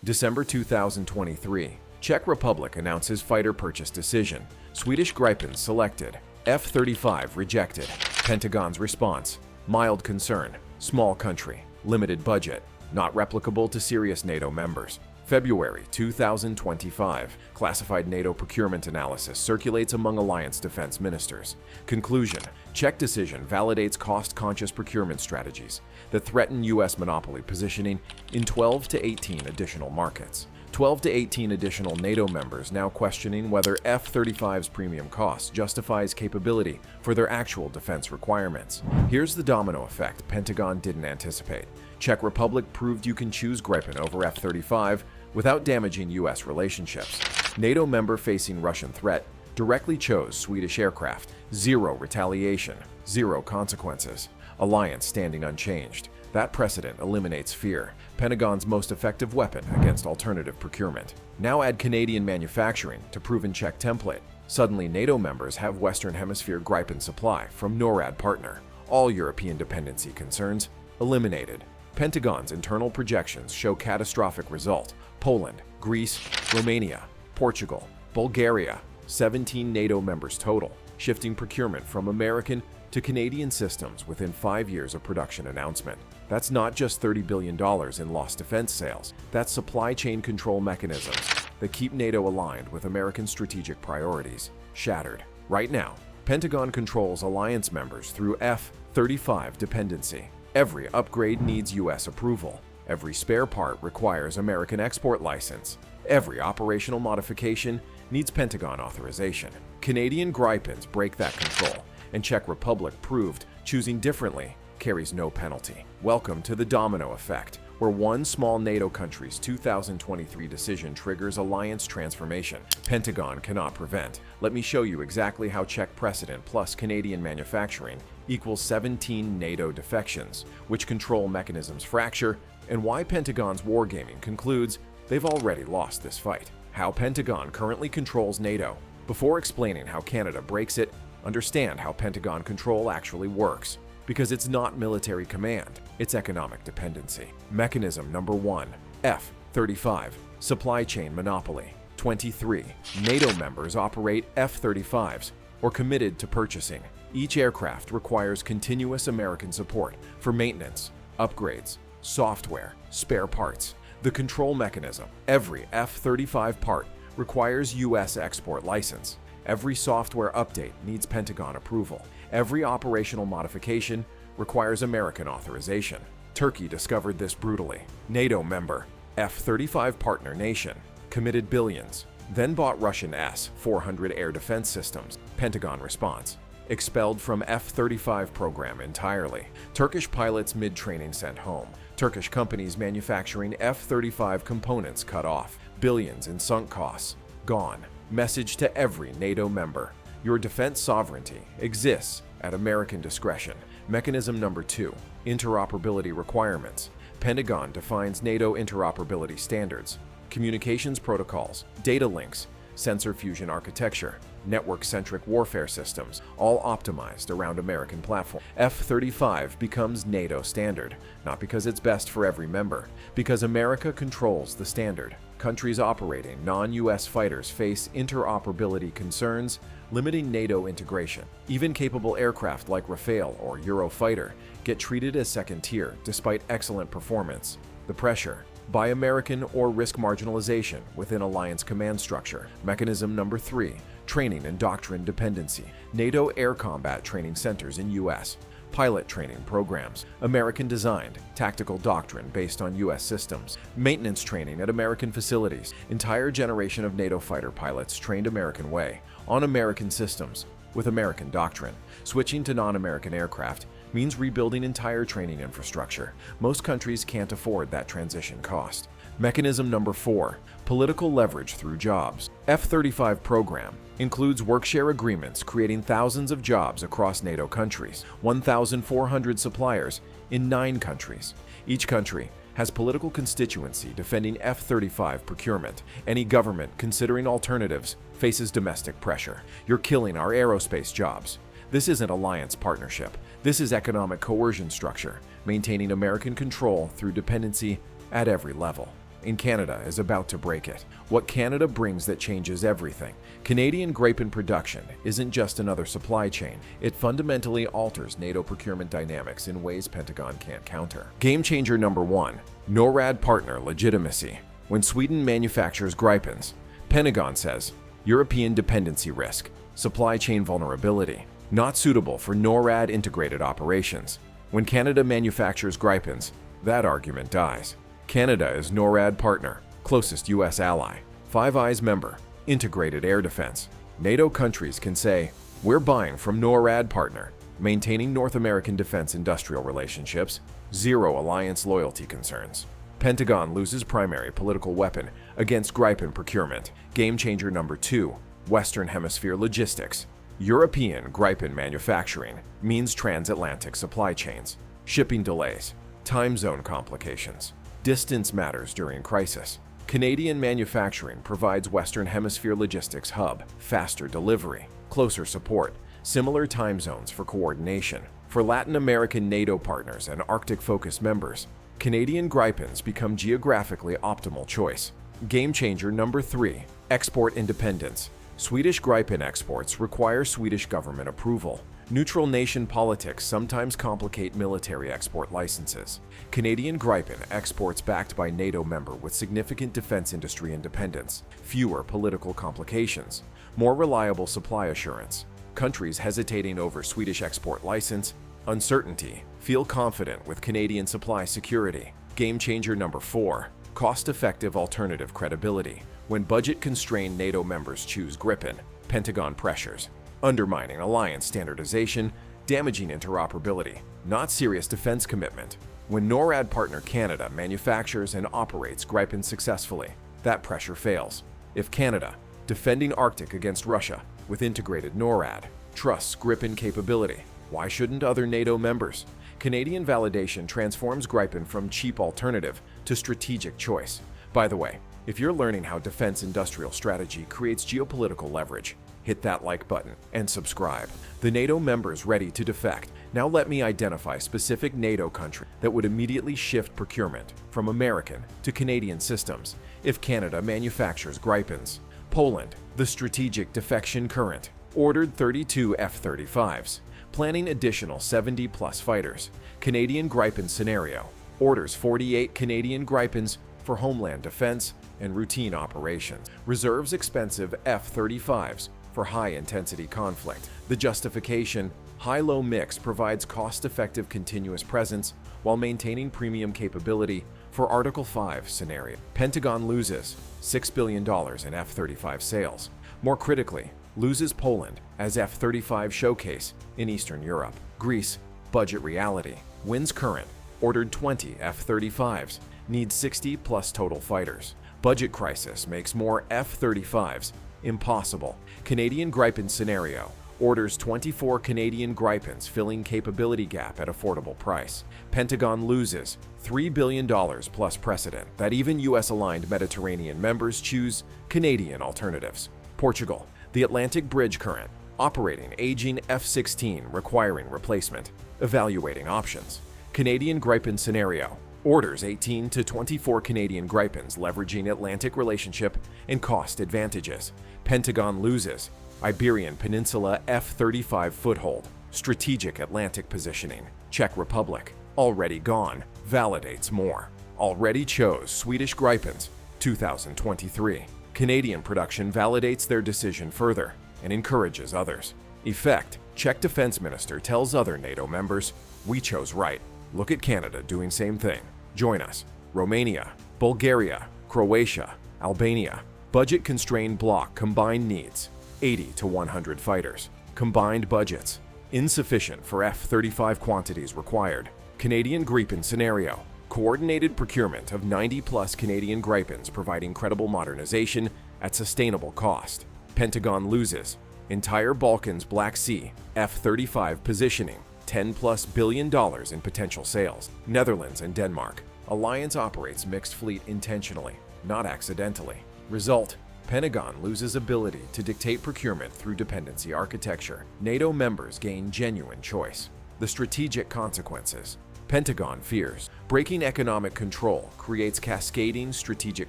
December 2023. Czech Republic announces fighter purchase decision. Swedish Gripen selected. F-35 rejected. Pentagon's response. Mild concern. Small country. Limited budget. Not replicable to serious NATO members. February 2025. Classified NATO procurement analysis circulates among alliance defense ministers. Conclusion. Czech decision validates cost-conscious procurement strategies that threaten U.S. monopoly positioning in 12 to 18 additional markets. 12 to 18 additional NATO members now questioning whether F-35's premium cost justifies capability for their actual defense requirements. Here's the domino effect Pentagon didn't anticipate. Czech Republic proved you can choose Gripen over F-35 without damaging U.S. relationships. NATO member facing Russian threat directly chose Swedish aircraft. Zero retaliation, zero consequences. Alliance standing unchanged. That precedent eliminates fear, Pentagon's most effective weapon against alternative procurement. Now add Canadian manufacturing to proven Czech template. Suddenly, NATO members have Western Hemisphere Gripen supply from NORAD partner. All European dependency concerns eliminated. Pentagon's internal projections show catastrophic result. Poland, Greece, Romania, Portugal, Bulgaria, 17 NATO members total, shifting procurement from American to Canadian systems within 5 years of production announcement. That's not just $30 billion in lost defense sales. That's supply chain control mechanisms that keep NATO aligned with American strategic priorities shattered. Right now, Pentagon controls alliance members through F-35 dependency. Every upgrade needs U.S. approval. Every spare part requires American export license. Every operational modification needs Pentagon authorization. Canadian Gripens break that control, and Czech Republic proved choosing differently carries no penalty. Welcome to the domino effect, where one small NATO country's 2023 decision triggers alliance transformation. Pentagon cannot prevent. Let me show you exactly how Czech precedent plus Canadian manufacturing equals 17 NATO defections, which control mechanisms fracture, and why Pentagon's wargaming concludes they've already lost this fight. How Pentagon currently controls NATO. Before explaining how Canada breaks it, understand how Pentagon control actually works. Because it's not military command, it's economic dependency. Mechanism number 1, F-35, supply chain monopoly. 23. NATO members operate F-35s or committed to purchasing. Each aircraft requires continuous American support for maintenance, upgrades, software, spare parts. The control mechanism. Every F-35 part requires U.S. export license. Every software update needs Pentagon approval. Every operational modification requires American authorization. Turkey discovered this brutally. NATO member, F-35 partner nation, committed billions, then bought Russian S-400 air defense systems. Pentagon response. Expelled from F-35 program entirely. Turkish pilots mid-training sent home. Turkish companies manufacturing F-35 components cut off. Billions in sunk costs. Gone. Message to every NATO member. Your defense sovereignty exists at American discretion. Mechanism number 2, interoperability requirements. Pentagon defines NATO interoperability standards, communications protocols, data links, sensor fusion architecture, network-centric warfare systems, all optimized around American platform. F-35 becomes NATO standard, not because it's best for every member, because America controls the standard. Countries operating non-US fighters face interoperability concerns, limiting NATO integration. Even capable aircraft like Rafale or Eurofighter get treated as second tier despite excellent performance. The pressure. Buy American or risk marginalization within alliance command structure. Mechanism number 3, training and doctrine dependency. NATO air combat training centers in U.S. Pilot training programs. American-designed, tactical doctrine based on U.S. systems. Maintenance training at American facilities. Entire generation of NATO fighter pilots trained American way, on American systems, with American doctrine. Switching to non-American aircraft means rebuilding entire training infrastructure. Most countries can't afford that transition cost. Mechanism number 4, political leverage through jobs. F-35 program includes work-share agreements creating thousands of jobs across NATO countries, 1,400 suppliers in 9 countries. Each country has political constituency defending F-35 procurement. Any government considering alternatives faces domestic pressure. You're killing our aerospace jobs. This isn't alliance partnership. This is economic coercion structure, maintaining American control through dependency at every level. in Canada is about to break it. What Canada brings that changes everything. Canadian Gripen production isn't just another supply chain. It fundamentally alters NATO procurement dynamics in ways Pentagon can't counter. Game changer number 1. NORAD partner legitimacy. When Sweden manufactures Gripens, Pentagon says, European dependency risk, supply chain vulnerability, not suitable for NORAD integrated operations. When Canada manufactures Gripens, that argument dies. Canada is NORAD partner, closest US ally, Five Eyes member, integrated air defense. NATO countries can say, we're buying from NORAD partner, maintaining North American defense industrial relationships, zero alliance loyalty concerns. Pentagon loses primary political weapon against Gripen procurement. Game changer number 2, Western Hemisphere logistics. European Gripen manufacturing means transatlantic supply chains, shipping delays, time zone complications. Distance matters during crisis. Canadian manufacturing provides Western Hemisphere logistics hub, faster delivery, closer support, similar time zones for coordination. For Latin American NATO partners and Arctic-focused members, Canadian Gripens become geographically optimal choice. Game changer number 3, export independence. Swedish Gripen exports require Swedish government approval. Neutral nation politics sometimes complicate military export licenses. Canadian Gripen exports backed by NATO member with significant defense industry independence, fewer political complications, more reliable supply assurance. Countries hesitating over Swedish export license, uncertainty, feel confident with Canadian supply security. Game changer number 4, cost-effective alternative credibility. When budget-constrained NATO members choose Gripen, Pentagon pressures, undermining alliance standardization, damaging interoperability, not serious defense commitment. When NORAD partner Canada manufactures and operates Gripen successfully, that pressure fails. If Canada, defending Arctic against Russia with integrated NORAD, trusts Gripen capability, why shouldn't other NATO members? Canadian validation transforms Gripen from cheap alternative to strategic choice. By the way, if you're learning how defense industrial strategy creates geopolitical leverage, hit that like button and subscribe. The NATO members ready to defect. Now let me identify specific NATO country that would immediately shift procurement from American to Canadian systems if Canada manufactures Gripens. Poland, the strategic defection current, ordered 32 F-35s, planning additional 70-plus fighters. Canadian Gripen scenario, orders 48 Canadian Gripens for homeland defense and routine operations. Reserves expensive F-35s for high-intensity conflict. The justification, high-low mix provides cost-effective continuous presence while maintaining premium capability for Article 5 scenario. Pentagon loses $6 billion in F-35 sales. More critically, loses Poland as F-35 showcase in Eastern Europe. Greece, budget reality, wins current, ordered 20 F-35s, needs 60-plus total fighters. Budget crisis makes more F-35s impossible. Canadian Gripen scenario, orders 24 Canadian Gripens filling capability gap at affordable price. Pentagon loses $3 billion plus precedent that even US-aligned Mediterranean members choose Canadian alternatives. Portugal, the Atlantic Bridge current, operating aging F-16 requiring replacement, evaluating options. Canadian Gripen scenario, orders 18 to 24 Canadian Gripens leveraging Atlantic relationship and cost advantages. Pentagon loses Iberian Peninsula F-35 foothold, strategic Atlantic positioning. Czech Republic, already gone, validates more. Already chose Swedish Gripens, 2023. Canadian production validates their decision further and encourages others. Effect, Czech defense minister tells other NATO members, we chose right. Look at Canada doing same thing. Join us. Romania, Bulgaria, Croatia, Albania. Budget-constrained bloc combined needs, 80 to 100 fighters. Combined budgets, insufficient for F-35 quantities required. Canadian Gripen scenario, coordinated procurement of 90-plus Canadian Gripens providing credible modernization at sustainable cost. Pentagon loses, entire Balkans Black Sea, F-35 positioning, $10+ billion in potential sales. Netherlands and Denmark, alliance operates mixed fleet intentionally, not accidentally. Result, Pentagon loses ability to dictate procurement through dependency architecture. NATO members gain genuine choice. The strategic consequences, Pentagon fears breaking economic control creates cascading strategic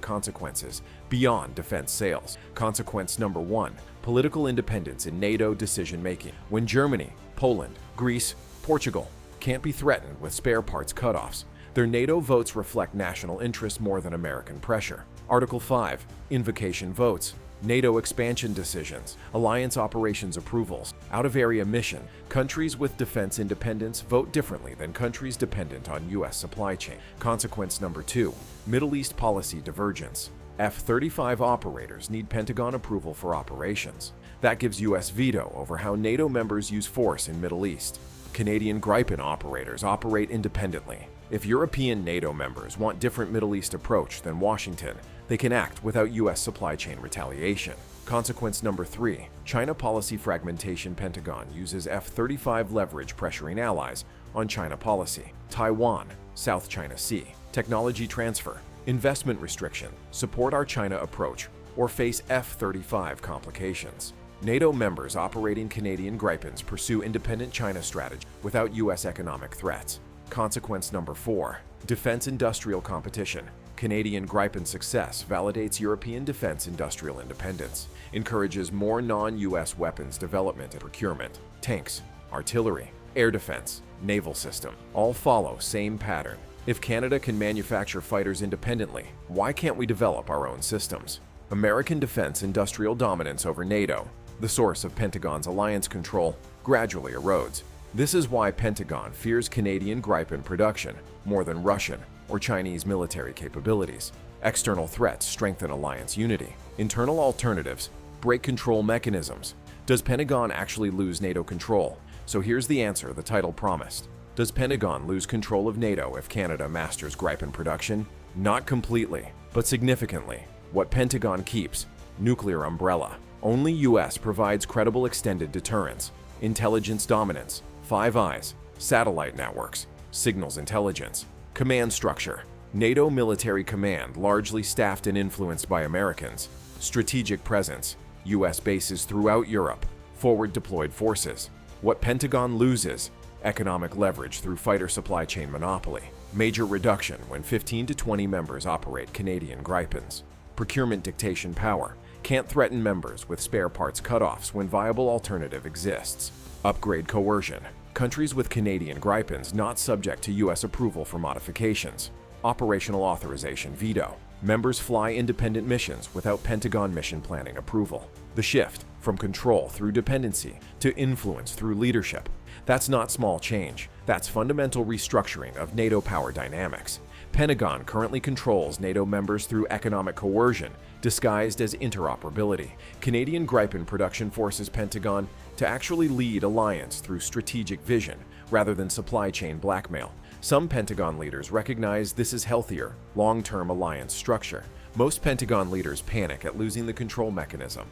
consequences beyond defense sales. Consequence number 1, political independence in NATO decision-making. When Germany, Poland, Greece, Portugal can't be threatened with spare parts cutoffs, their NATO votes reflect national interest more than American pressure. Article 5, invocation votes. NATO expansion decisions, alliance operations approvals, out-of-area mission. Countries with defense independence vote differently than countries dependent on U.S. supply chain. Consequence number 2, Middle East policy divergence. F-35 operators need Pentagon approval for operations. That gives U.S. veto over how NATO members use force in Middle East. Canadian Gripen operators operate independently. If European NATO members want different Middle East approach than Washington, they can act without U.S. supply chain retaliation. Consequence number 3, China policy fragmentation. Pentagon uses F-35 leverage pressuring allies on China policy. Taiwan, South China Sea, technology transfer, investment restriction, support our China approach, or face F-35 complications. NATO members operating Canadian Gripens pursue independent China strategy without U.S. economic threats. Consequence number 4, defense industrial competition. Canadian Gripen success validates European defense industrial independence, encourages more non-U.S. weapons development and procurement. Tanks, artillery, air defense, naval system, all follow same pattern. If Canada can manufacture fighters independently, why can't we develop our own systems? American defense industrial dominance over NATO, the source of Pentagon's alliance control, gradually erodes. This is why Pentagon fears Canadian Gripen production more than Russian or Chinese military capabilities. External threats strengthen alliance unity. Internal alternatives break control mechanisms. Does Pentagon actually lose NATO control? So here's the answer the title promised. Does Pentagon lose control of NATO if Canada masters Gripen production? Not completely, but significantly. What Pentagon keeps: nuclear umbrella. Only US provides credible extended deterrence, intelligence dominance, Five Eyes, satellite networks, signals intelligence. Command structure: NATO military command largely staffed and influenced by Americans. Strategic presence: US bases throughout Europe. Forward deployed forces. What Pentagon loses: economic leverage through fighter supply chain monopoly. Major reduction when 15 to 20 members operate Canadian Gripens. Procurement dictation power: can't threaten members with spare parts cutoffs when viable alternative exists. Upgrade coercion: countries with Canadian Gripens not subject to U.S. approval for modifications. Operational authorization veto: members fly independent missions without Pentagon mission planning approval. The shift from control through dependency to influence through leadership. That's not small change. That's fundamental restructuring of NATO power dynamics. Pentagon currently controls NATO members through economic coercion, disguised as interoperability. Canadian Gripen production forces Pentagon to actually lead alliance through strategic vision rather than supply chain blackmail. Some Pentagon leaders recognize this is healthier, long-term alliance structure. Most Pentagon leaders panic at losing the control mechanism.